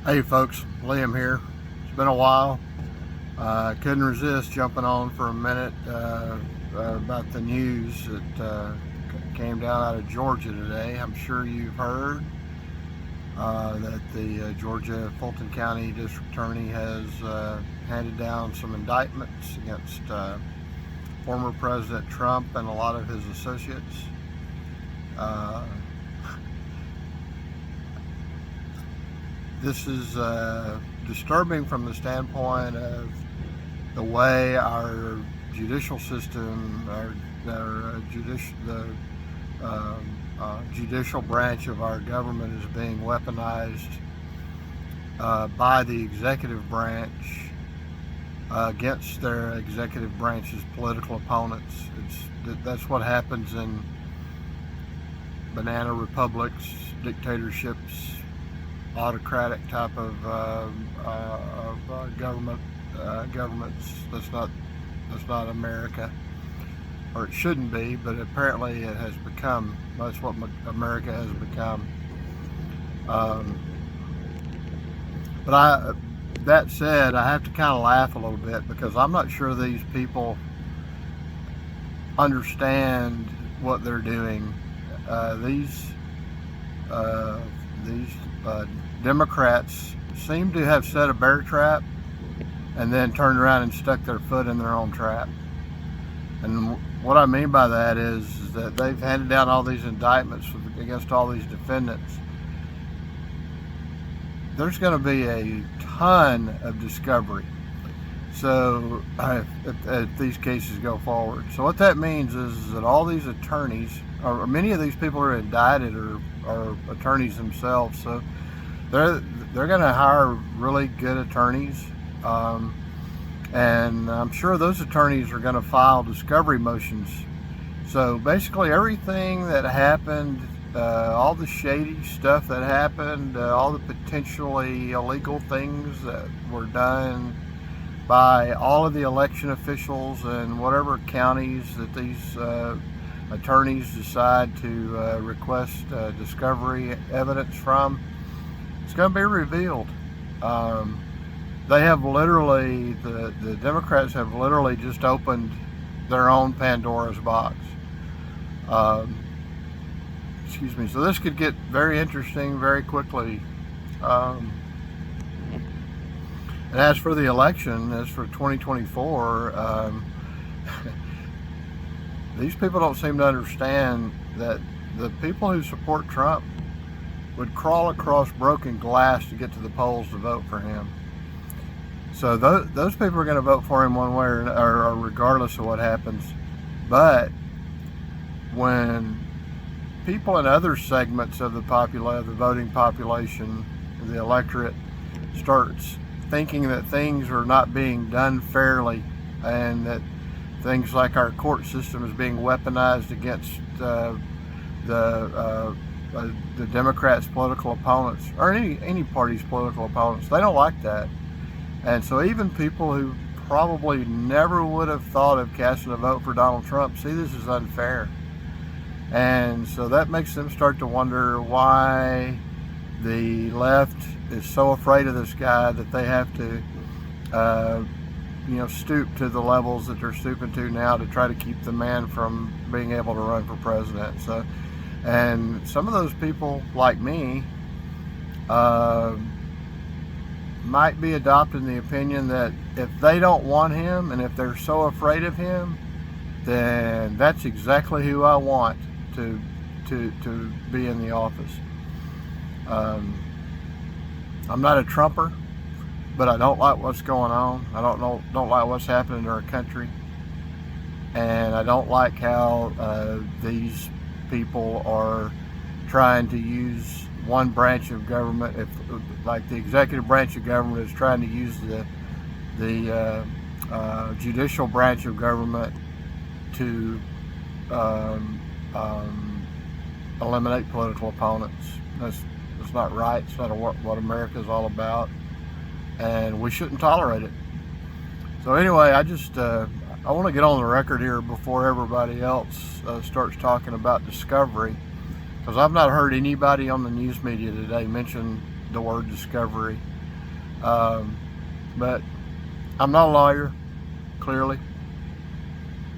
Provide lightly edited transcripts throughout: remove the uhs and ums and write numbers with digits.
Hey folks, Liam here. It's been a while. Couldn't resist jumping on for a minute about the news that came down out of Georgia today. I'm sure you've heard that the Georgia Fulton County District Attorney has handed down some indictments against former President Trump and a lot of his associates. This is disturbing from the standpoint of the way our judicial system, the judicial branch of our government is being weaponized by the executive branch against their executive branch's political opponents. That's what happens in banana republics, dictatorships, autocratic type of governments. That's not America, or it shouldn't be, but apparently it has become. That's what America has become. That said, I have to kind of laugh a little bit because I'm not sure these people understand what they're doing. These Democrats seem to have set a bear trap and then turned around and stuck their foot in their own trap. And what I mean by that is that they've handed down all these indictments against all these defendants. There's going to be a ton of discovery. So if these cases go forward. So what that means is that all these attorneys, or many of these people who are indicted are attorneys themselves. So they're going to hire really good attorneys, and I'm sure those attorneys are going to file discovery motions. So basically everything that happened, all the shady stuff that happened, all the potentially illegal things that were done by all of the election officials in whatever counties that these attorneys decide to request discovery evidence from, it's going to be revealed. They have literally, the Democrats have literally just opened their own Pandora's box. Excuse me. So this could get very interesting very quickly. And as for the election, as for 2024, these people don't seem to understand that the people who support Trump would crawl across broken glass to get to the polls to vote for him. So those people are going to vote for him one way or regardless of what happens. But when people in other segments of the voting population, the electorate, starts thinking that things are not being done fairly, and that things like our court system is being weaponized against the Democrats' political opponents, or any party's political opponents, they don't like that. And so even people who probably never would have thought of casting a vote for Donald Trump see this as unfair. And so that makes them start to wonder why the left is so afraid of this guy that they have to stoop to the levels that they're stooping to now to try to keep the man from being able to run for president. So, and some of those people like me might be adopting the opinion that if they don't want him and if they're so afraid of him, then that's exactly who I want to be in the office. I'm not a Trumper, but I don't like what's going on. I don't like what's happening in our country, and I don't like how these people are trying to use one branch of government, like the executive branch of government is trying to use the judicial branch of government to eliminate political opponents. That's not right. It's not what America is all about, and we shouldn't tolerate it. So anyway, I want to get on the record here before everybody else starts talking about discovery, because I've not heard anybody on the news media today mention the word discovery. But I'm not a lawyer, clearly.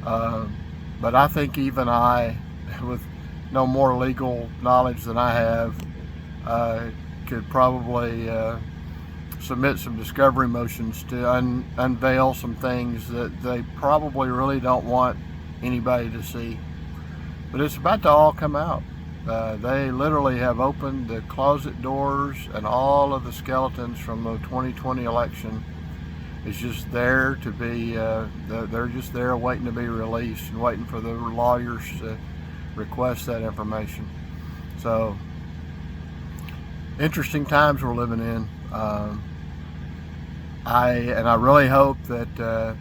But I think even I, with no more legal knowledge than I have, could probably submit some discovery motions to unveil some things that they probably really don't want anybody to see. But it's about to all come out. They literally have opened the closet doors, and all of the skeletons from the 2020 election is just there to be, they're just there waiting to be released and waiting for the lawyers to request that information. So, interesting times we're living in. I really hope that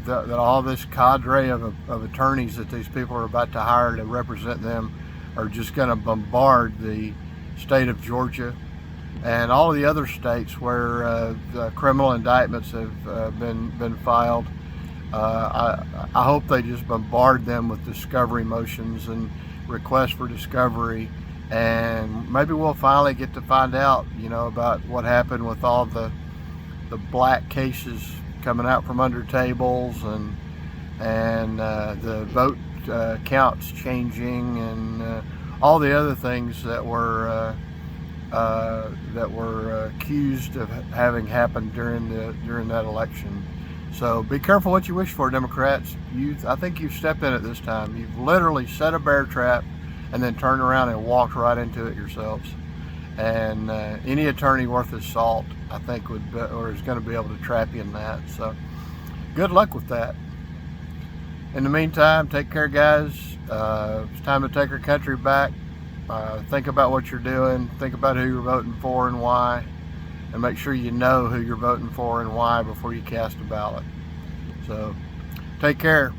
that all this cadre of attorneys that these people are about to hire to represent them are just going to bombard the state of Georgia and all of the other states where the criminal indictments have been filed. I hope they just bombard them with discovery motions and requests for discovery, and maybe we'll finally get to find out, about what happened with all the black cases coming out from under tables, and the vote counts changing, and all the other things that were accused of having happened during that election. So be careful what you wish for, Democrats. I think you've stepped in it this time. You've literally set a bear trap and then turned around and walked right into it yourselves. And any attorney worth his salt, I think, is going to be able to trap you in that. So good luck with that. In the meantime, take care, guys. It's time to take our country back. Think about what you're doing. Think about who you're voting for and why. And make sure you know who you're voting for and why before you cast a ballot. So take care.